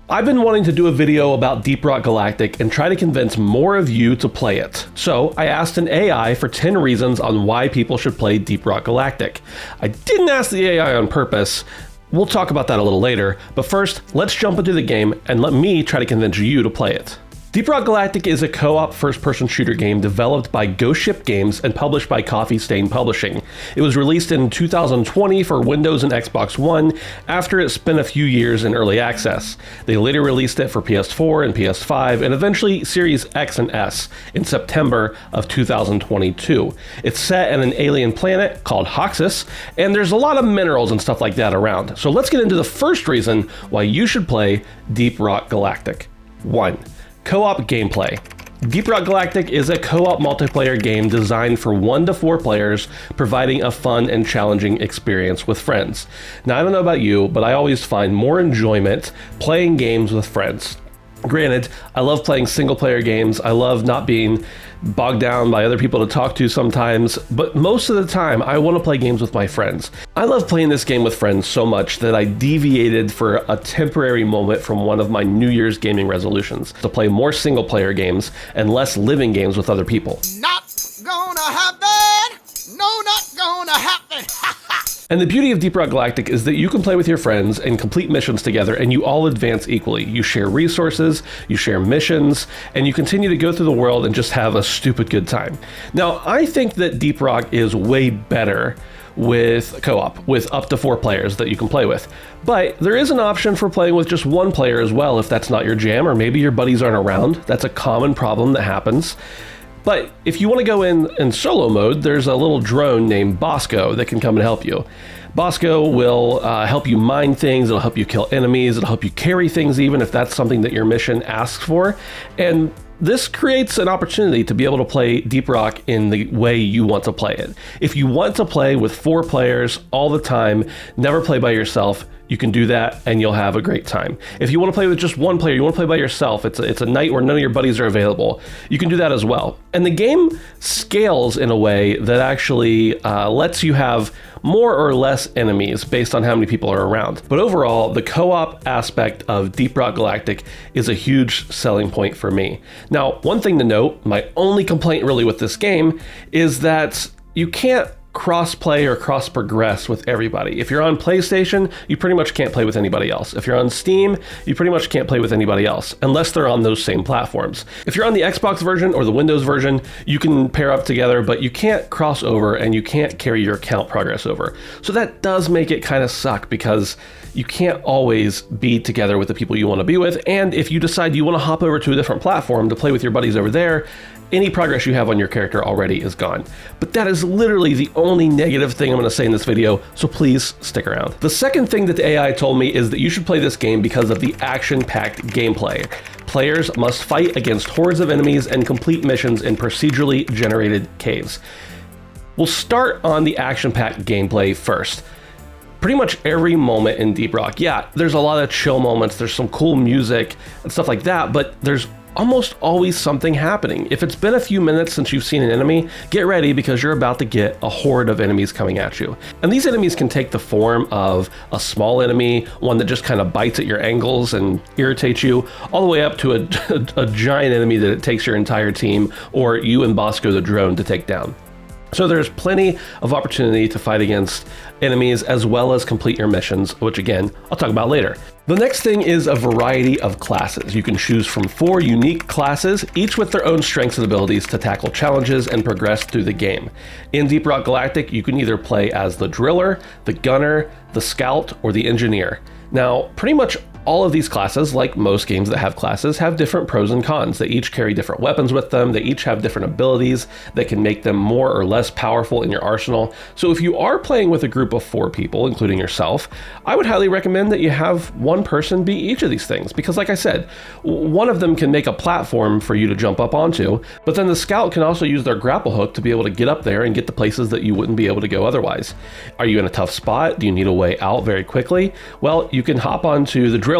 I've been wanting to do a video about Deep Rock Galactic and try to convince more of you to play it. So I asked an AI for 10 reasons on why people should play Deep Rock Galactic. I didn't ask the AI on purpose. We'll talk about that a little later, but first, let's jump into the game and let me try to convince you to play it. Deep Rock Galactic is a co-op first-person shooter game developed by Ghost Ship Games and published by Coffee Stain Publishing. It was released in 2020 for Windows and Xbox One after it spent a few years in early access. They later released it for PS4 and PS5 and eventually Series X and S in September of 2022. It's set in an alien planet called Hoxus, and there's a lot of minerals and stuff like that around. So let's get into the first reason why you should play Deep Rock Galactic. 1. Co-op gameplay. Deep Rock Galactic is a co-op multiplayer game designed for 1 to 4 players, providing a fun and challenging experience with friends. Now, I don't know about you, but I always find more enjoyment playing games with friends. Granted, I love playing single-player games. I love not being bogged down by other people to talk to sometimes, but most of the time, I want to play games with my friends. I love playing this game with friends so much that I deviated for a temporary moment from one of my New Year's gaming resolutions, to play more single-player games and less living games with other people. Not gonna happen! No, not gonna happen! And the beauty of Deep Rock Galactic is that you can play with your friends and complete missions together, and you all advance equally. You share resources, you share missions, and you continue to go through the world and just have a stupid good time. Now, I think that Deep Rock is way better with co-op, with up to 4 players that you can play with. But there is an option for playing with just 1 player as well if that's not your jam, or maybe your buddies aren't around. That's a common problem that happens. But if you want to go in solo mode, there's a little drone named Bosco that can come and help you. Bosco will help you mine things, it'll help you kill enemies, it'll help you carry things even if that's something that your mission asks for. And this creates an opportunity to be able to play Deep Rock in the way you want to play it. If you want to play with 4 players all the time, never play by yourself, you can do that and you'll have a great time. If you want to play with just 1 player, you want to play by yourself, it's a night where none of your buddies are available, you can do that as well. And the game scales in a way that actually lets you have more or less enemies based on how many people are around. But overall, the co-op aspect of Deep Rock Galactic is a huge selling point for me. Now, one thing to note, my only complaint really with this game is that you can't cross-play or cross-progress with everybody. If you're on PlayStation, you pretty much can't play with anybody else. If you're on Steam, you pretty much can't play with anybody else, unless they're on those same platforms. If you're on the Xbox version or the Windows version, you can pair up together, but you can't cross over and you can't carry your account progress over. So that does make it kind of suck because you can't always be together with the people you want to be with, and if you decide you want to hop over to a different platform to play with your buddies over there, any progress you have on your character already is gone. But that is literally the only negative thing I'm going to say in this video, so please stick around. The second thing that the AI told me is that you should play this game because of the action-packed gameplay. Players must fight against hordes of enemies and complete missions in procedurally generated caves. We'll start on the action-packed gameplay first. Pretty much every moment in Deep Rock, yeah, there's a lot of chill moments, there's some cool music and stuff like that, but there's almost always something happening. If it's been a few minutes since you've seen an enemy, get ready because you're about to get a horde of enemies coming at you. And these enemies can take the form of a small enemy, one that just kind of bites at your ankles and irritates you, all the way up to a giant enemy that it takes your entire team or you and Bosco the drone to take down. So there's plenty of opportunity to fight against enemies as well as complete your missions, which again, I'll talk about later. The next thing is a variety of classes. You can choose from 4 unique classes, each with their own strengths and abilities to tackle challenges and progress through the game. In Deep Rock Galactic, you can either play as the driller, the gunner, the scout, or the engineer. Now, pretty much all of these classes, like most games that have classes, have different pros and cons. They each carry different weapons with them. They each have different abilities that can make them more or less powerful in your arsenal. So if you are playing with a group of 4 people, including yourself, I would highly recommend that you have one person be each of these things. Because like I said, one of them can make a platform for you to jump up onto, but then the scout can also use their grapple hook to be able to get up there and get to places that you wouldn't be able to go otherwise. Are you in a tough spot? Do you need a way out very quickly? Well, you can hop onto the driller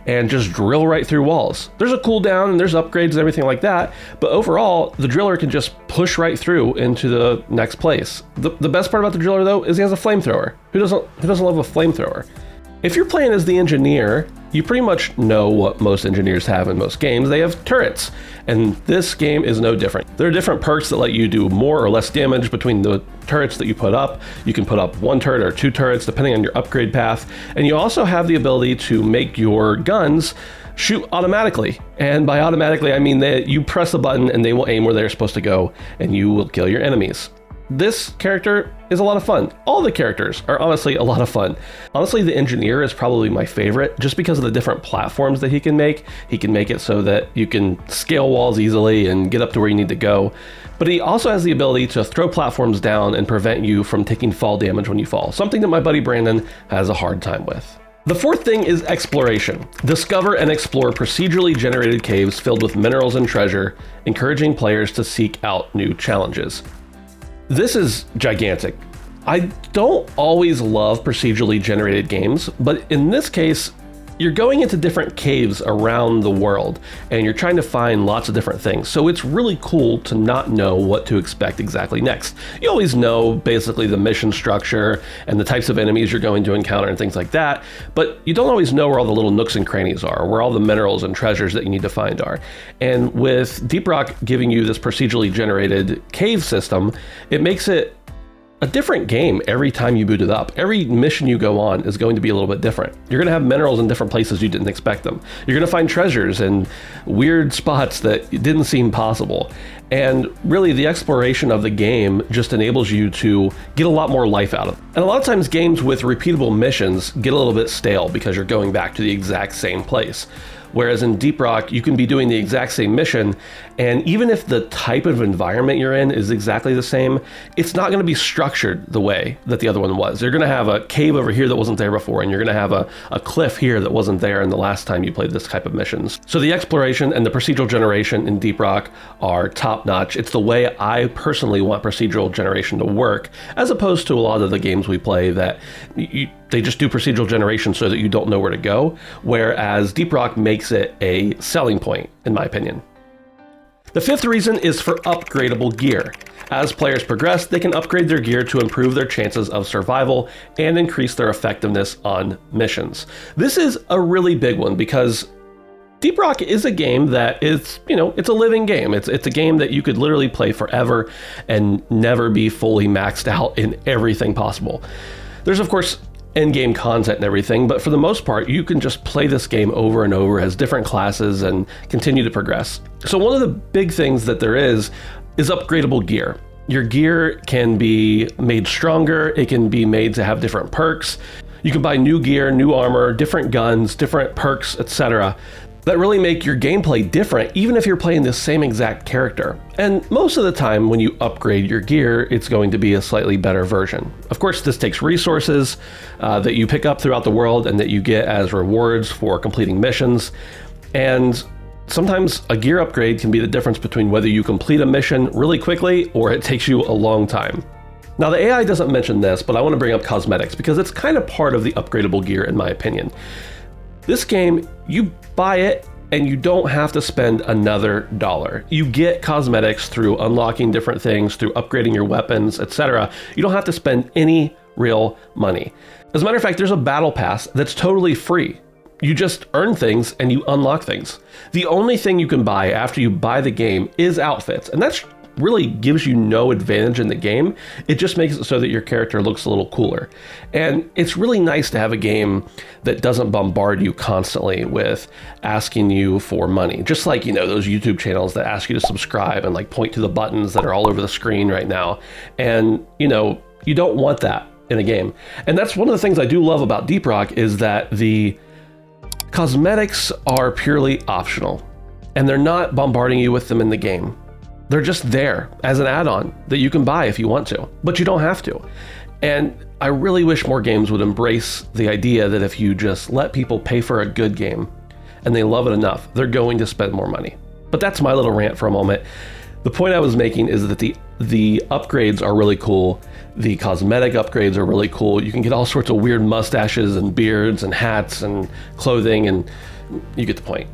and just drill right through walls. There's a cooldown and there's upgrades and everything like that, but overall, the driller can just push right through into the next place. The best part about the driller though is he has a flamethrower. Who doesn't love a flamethrower? If you're playing as the engineer, you pretty much know what most engineers have in most games. They have turrets, and this game is no different. There are different perks that let you do more or less damage between the turrets that you put up. You can put up 1 turret or 2 turrets depending on your upgrade path, and you also have the ability to make your guns shoot automatically. And by automatically, I mean that you press a button and they will aim where they're supposed to go, and you will kill your enemies. This character is a lot of fun. All the characters are honestly a lot of fun. Honestly, the engineer is probably my favorite just because of the different platforms that he can make. He can make it so that you can scale walls easily and get up to where you need to go. But he also has the ability to throw platforms down and prevent you from taking fall damage when you fall, something that my buddy Brandon has a hard time with. The fourth thing is exploration. Discover and explore procedurally generated caves filled with minerals and treasure, encouraging players to seek out new challenges. This is gigantic. I don't always love procedurally generated games, but in this case, you're going into different caves around the world and you're trying to find lots of different things. So it's really cool to not know what to expect exactly next. You always know basically the mission structure and the types of enemies you're going to encounter and things like that, but you don't always know where all the little nooks and crannies are, where all the minerals and treasures that you need to find are. And with Deep Rock giving you this procedurally generated cave system, it makes it a different game every time you boot it up. Every mission you go on is going to be a little bit different. You're going to have minerals in different places you didn't expect them. You're going to find treasures in weird spots that didn't seem possible. And really, the exploration of the game just enables you to get a lot more life out of it. And a lot of times games with repeatable missions get a little bit stale because you're going back to the exact same place. Whereas in Deep Rock, you can be doing the exact same mission, and even if the type of environment you're in is exactly the same, it's not going to be structured the way that the other one was. You're going to have a cave over here that wasn't there before, and you're going to have a cliff here that wasn't there in the last time you played this type of missions. So the exploration and the procedural generation in Deep Rock are top-notch. It's the way I personally want procedural generation to work, as opposed to a lot of the games we play that they just do procedural generation so that you don't know where to go, whereas Deep Rock makes it a selling point, in my opinion. The fifth reason is for upgradable gear. As players progress, they can upgrade their gear to improve their chances of survival and increase their effectiveness on missions. This is a really big one because Deep Rock is a game that is, it's a living game. It's a game that you could literally play forever and never be fully maxed out in everything possible. There's, of course, end-game content and everything, but for the most part, you can just play this game over and over as different classes and continue to progress. So one of the big things that there is upgradable gear. Your gear can be made stronger, it can be made to have different perks. You can buy new gear, new armor, different guns, different perks, etc. that really make your gameplay different, even if you're playing the same exact character. And most of the time when you upgrade your gear, it's going to be a slightly better version. Of course, this takes resources that you pick up throughout the world and that you get as rewards for completing missions. And sometimes a gear upgrade can be the difference between whether you complete a mission really quickly or it takes you a long time. Now, the AI doesn't mention this, but I want to bring up cosmetics because it's kind of part of the upgradable gear in my opinion. This game, you buy it and you don't have to spend another dollar. You get cosmetics through unlocking different things, through upgrading your weapons, etc. You don't have to spend any real money. As a matter of fact, there's a battle pass that's totally free. You just earn things and you unlock things. The only thing you can buy after you buy the game is outfits, and that's really gives you no advantage in the game. It just makes it so that your character looks a little cooler. And it's really nice to have a game that doesn't bombard you constantly with asking you for money. Just like, those YouTube channels that ask you to subscribe and like point to the buttons that are all over the screen right now. And, you don't want that in a game. And that's one of the things I do love about Deep Rock is that the cosmetics are purely optional and they're not bombarding you with them in the game. They're just there as an add-on that you can buy if you want to, but you don't have to. And I really wish more games would embrace the idea that if you just let people pay for a good game and they love it enough, they're going to spend more money. But that's my little rant for a moment. The point I was making is that the upgrades are really cool. The cosmetic upgrades are really cool. You can get all sorts of weird mustaches and beards and hats and clothing, and you get the point.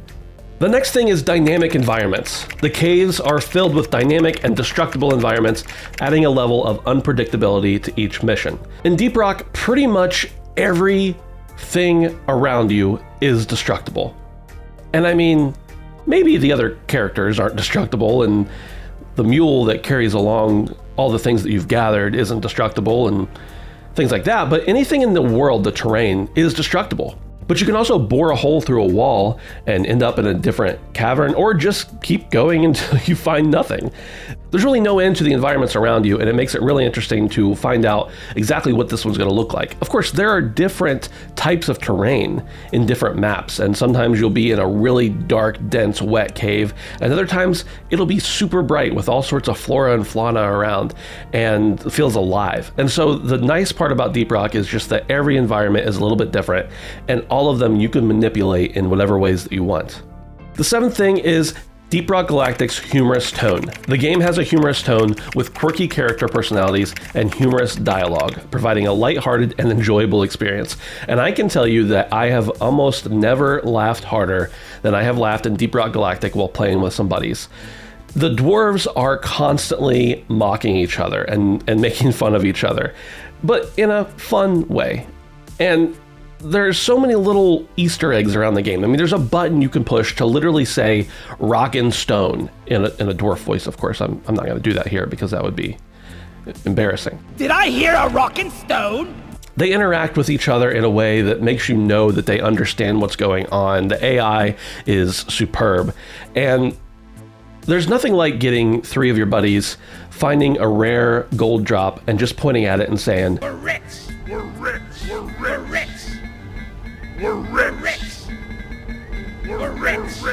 The next thing is dynamic environments. The caves are filled with dynamic and destructible environments, adding a level of unpredictability to each mission. In Deep Rock, pretty much every thing around you is destructible. And I mean, maybe the other characters aren't destructible, and the mule that carries along all the things that you've gathered isn't destructible, and things like that, but anything in the world, the terrain, is destructible. But you can also bore a hole through a wall and end up in a different cavern, or just keep going until you find nothing. There's really no end to the environments around you, and it makes it really interesting to find out exactly what this one's going to look like. Of course, there are different types of terrain in different maps, and sometimes you'll be in a really dark, dense, wet cave, and other times it'll be super bright with all sorts of flora and fauna around, and it feels alive. And so the nice part about Deep Rock is just that every environment is a little bit different, and all of them you can manipulate in whatever ways that you want. The seventh thing is Deep Rock Galactic's humorous tone. The game has a humorous tone with quirky character personalities and humorous dialogue, providing a lighthearted and enjoyable experience. And I can tell you that I have almost never laughed harder than I have laughed in Deep Rock Galactic while playing with some buddies. The dwarves are constantly mocking each other and making fun of each other, but in a fun way. And there's so many little Easter eggs around the game. I mean, there's a button you can push to literally say "rockin' stone" in a dwarf voice. Of course, I'm not going to do that here because that would be embarrassing. Did I hear a rockin' stone? They interact with each other in a way that makes you know that they understand what's going on. The AI is superb, and there's nothing like getting three of your buddies, finding a rare gold drop, and just pointing at it and saying, "We're rich! We're rich! We're rich! We're rich! We're rich!"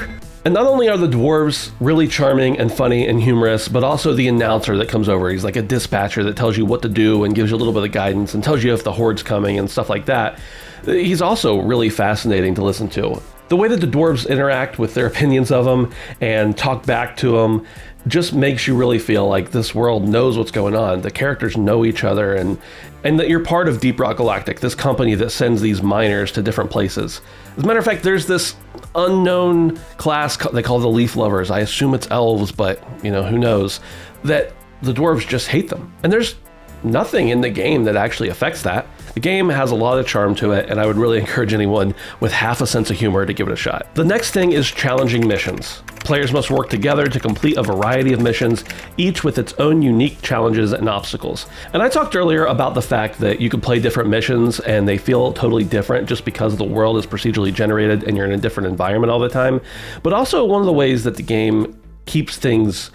And not only are the dwarves really charming and funny and humorous, but also the announcer that comes over. He's like a dispatcher that tells you what to do and gives you a little bit of guidance and tells you if the horde's coming and stuff like that. He's also really fascinating to listen to. The way that the dwarves interact with their opinions of him and talk back to him just makes you really feel like this world knows what's going on. The characters know each other, and that you're part of Deep Rock Galactic, this company that sends these miners to different places. As a matter of fact, there's this unknown class they call the Leaf Lovers. I assume it's elves, but who knows, that the dwarves just hate them. And there's nothing in the game that actually affects that. The game has a lot of charm to it, and I would really encourage anyone with half a sense of humor to give it a shot. The next thing is challenging missions. Players must work together to complete a variety of missions, each with its own unique challenges and obstacles. And I talked earlier about the fact that you can play different missions and they feel totally different just because the world is procedurally generated and you're in a different environment all the time. But also one of the ways that the game keeps things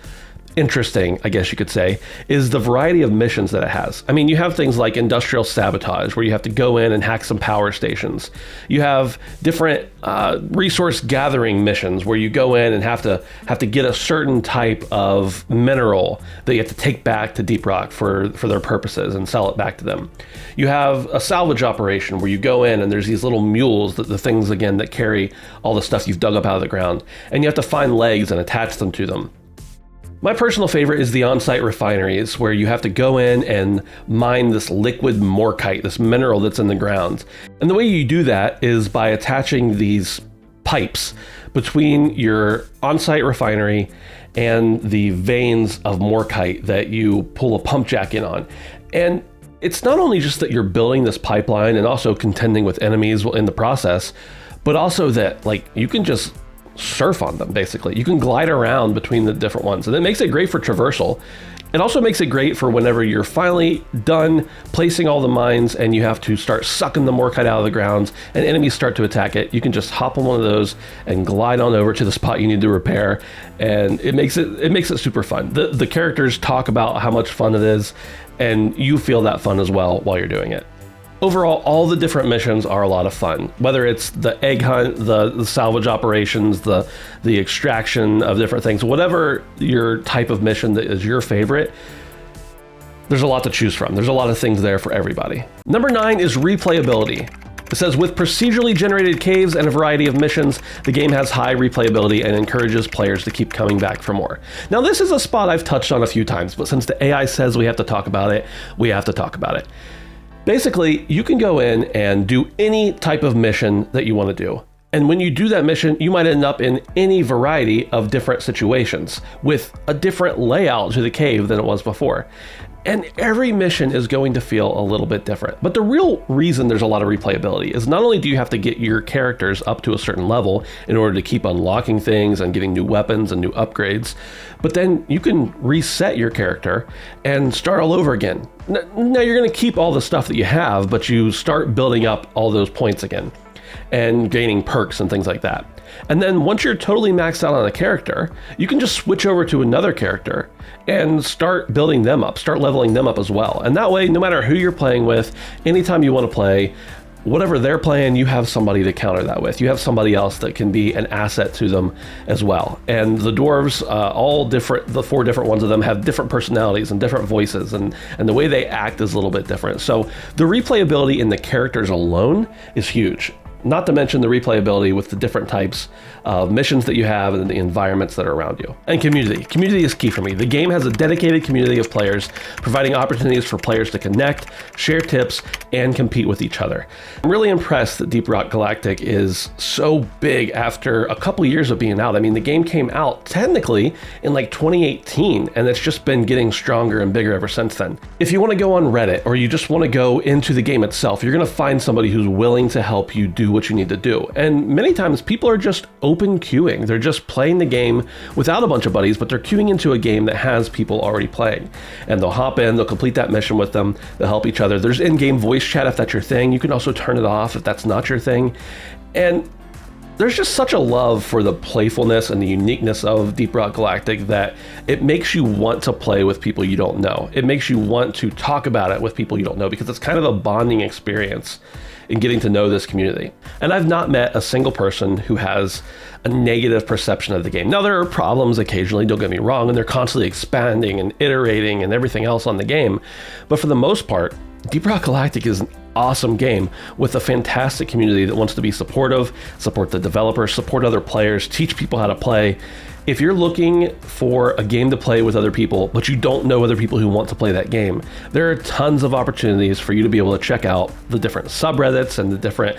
interesting, I guess you could say, is the variety of missions that it has. I mean, you have things like industrial sabotage, where you have to go in and hack some power stations. You have different resource gathering missions, where you go in and have to get a certain type of mineral that you have to take back to Deep Rock for their purposes and sell it back to them. You have a salvage operation where you go in and there's these little mules, the things again that carry all the stuff you've dug up out of the ground, and you have to find legs and attach them to them. My personal favorite is the on-site refineries, where you have to go in and mine this liquid morkite, this mineral that's in the ground. And the way you do that is by attaching these pipes between your on-site refinery and the veins of morkite that you pull a pump jack in on. And it's not only just that you're building this pipeline and also contending with enemies in the process, but also that you can just surf on them, basically. You can glide around between the different ones, and it makes it great for traversal. It also makes it great for whenever you're finally done placing all the mines and you have to start sucking the morkite out of the ground and enemies start to attack it. You can just hop on one of those and glide on over to the spot you need to repair, and it makes it super fun. The characters talk about how much fun it is, and you feel that fun as well while you're doing it. Overall, all the different missions are a lot of fun, whether it's the egg hunt, the salvage operations, the extraction of different things, whatever your type of mission that is your favorite, there's a lot to choose from. There's a lot of things there for everybody. Number 9 is replayability. It says, with procedurally generated caves and a variety of missions, the game has high replayability and encourages players to keep coming back for more. Now, this is a spot I've touched on a few times, but since the AI says we have to talk about it, we have to talk about it. Basically, you can go in and do any type of mission that you want to do. And when you do that mission, you might end up in any variety of different situations with a different layout to the cave than it was before. And every mission is going to feel a little bit different. But the real reason there's a lot of replayability is not only do you have to get your characters up to a certain level in order to keep unlocking things and getting new weapons and new upgrades, but then you can reset your character and start all over again. Now you're going to keep all the stuff that you have, but you start building up all those points again and gaining perks and things like that. And then once you're totally maxed out on a character, you can just switch over to another character and start building them up, start leveling them up as well. And that way, no matter who you're playing with, anytime you want to play, whatever they're playing, you have somebody to counter that with. You have somebody else that can be an asset to them as well. And the dwarves, all different, the 4 different ones of them have different personalities and different voices, and the way they act is a little bit different. So the replayability in the characters alone is huge. Not to mention the replayability with the different types of missions that you have and the environments that are around you. And community. Community is key for me. The game has a dedicated community of players, providing opportunities for players to connect, share tips, and compete with each other. I'm really impressed that Deep Rock Galactic is so big after a couple years of being out. I mean, the game came out technically in like 2018, and it's just been getting stronger and bigger ever since then. If you want to go on Reddit, or you just want to go into the game itself, you're going to find somebody who's willing to help you do what you need to do. And many times people are just open queuing. They're just playing the game without a bunch of buddies, but they're queuing into a game that has people already playing. And they'll hop in, they'll complete that mission with them, they'll help each other. There's in-game voice chat if that's your thing. You can also turn it off if that's not your thing. And there's just such a love for the playfulness and the uniqueness of Deep Rock Galactic that it makes you want to play with people you don't know. It makes you want to talk about it with people you don't know, because it's kind of a bonding experience in getting to know this community. And I've not met a single person who has a negative perception of the game. Now, there are problems occasionally, don't get me wrong, and they're constantly expanding and iterating and everything else on the game. But for the most part, Deep Rock Galactic is an awesome game with a fantastic community that wants to be supportive, support the developers, support other players, teach people how to play. If you're looking for a game to play with other people, but you don't know other people who want to play that game, there are tons of opportunities for you to be able to check out the different subreddits and the different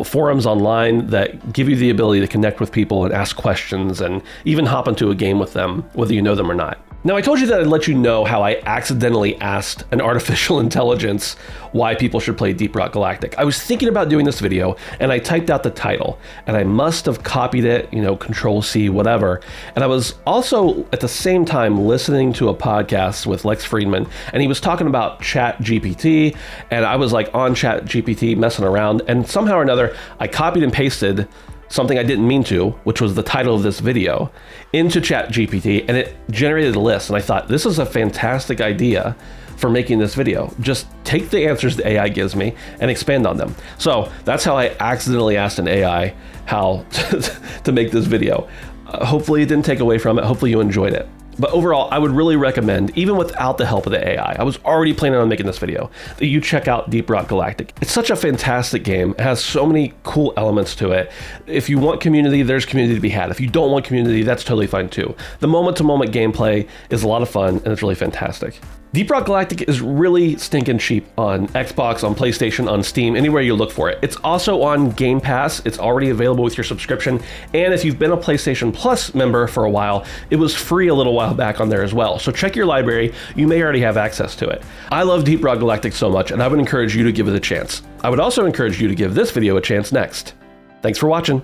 forums online that give you the ability to connect with people and ask questions and even hop into a game with them, whether you know them or not. Now, I told you that I'd let you know how I accidentally asked an artificial intelligence why people should play Deep Rock Galactic. I was thinking about doing this video, and I typed out the title, and I must have copied it, Control-C, whatever. And I was also, at the same time, listening to a podcast with Lex Friedman, and he was talking about ChatGPT, and I was like on ChatGPT messing around, and somehow or another, I copied and pasted something I didn't mean to, which was the title of this video, into ChatGPT, and it generated a list. And I thought, this is a fantastic idea for making this video. Just take the answers the AI gives me and expand on them. So that's how I accidentally asked an AI how to make this video. Hopefully it didn't take away from it. Hopefully you enjoyed it. But overall, I would really recommend, even without the help of the AI, I was already planning on making this video, that you check out Deep Rock Galactic. It's such a fantastic game. It has so many cool elements to it. If you want community, there's community to be had. If you don't want community, that's totally fine too. The moment-to-moment gameplay is a lot of fun, and it's really fantastic. Deep Rock Galactic is really stinking cheap on Xbox, on PlayStation, on Steam, anywhere you look for it. It's also on Game Pass. It's already available with your subscription. And if you've been a PlayStation Plus member for a while, it was free a little while back on there as well. So check your library. You may already have access to it. I love Deep Rock Galactic so much, and I would encourage you to give it a chance. I would also encourage you to give this video a chance next. Thanks for watching.